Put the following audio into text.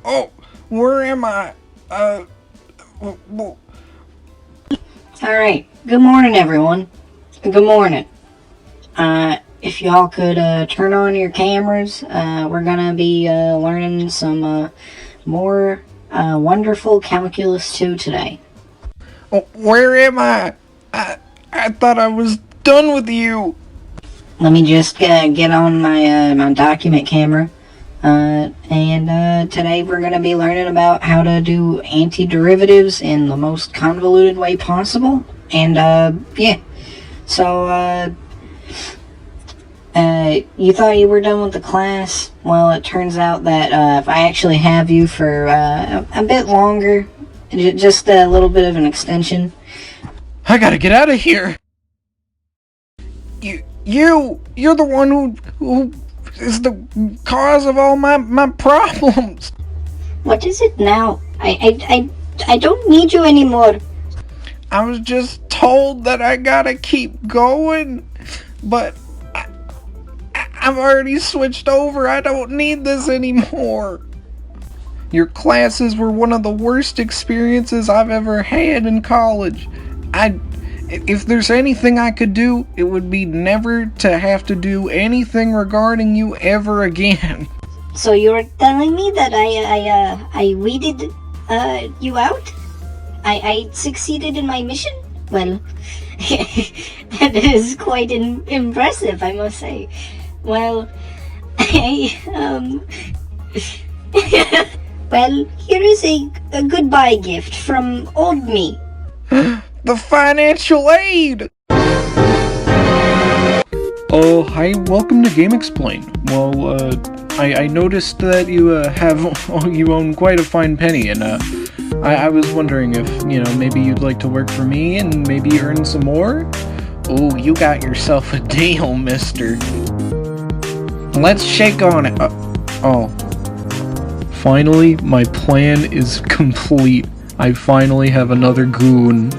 Oh, where am I? W- w- Alright, good morning everyone. Good morning. If y'all could turn on your cameras, we're gonna be learning some more wonderful Calculus 2 today. oh, where am I? I thought I was done with you. Let me just get on my document camera. And today we're gonna be learning about how to do antiderivatives in the most convoluted way possible. And yeah. So you thought you were done with the class? Well, it turns out that if I actually have you for a bit longer, just a little bit of an extension. I gotta get out of here. You're the one who is the cause of all my problems. What is it now? I don't need you anymore. I was just told that I gotta keep going, but I've already switched over. I don't need this anymore. Your classes were one of the worst experiences I've ever had in college. If there's anything I could do, it would be never to have to do anything regarding you ever again. So you're telling me that I weeded you out? I succeeded in my mission? Well, that is quite impressive, I must say. Well, well, here is a goodbye gift from old me. The financial aid! Oh, hi, welcome to Game Explain. Well, I noticed that you you own quite a fine penny, and I was wondering if, maybe you'd like to work for me and maybe earn some more? Oh, you got yourself a deal, mister. Let's shake on it. Oh. Finally, my plan is complete. I finally have another goon.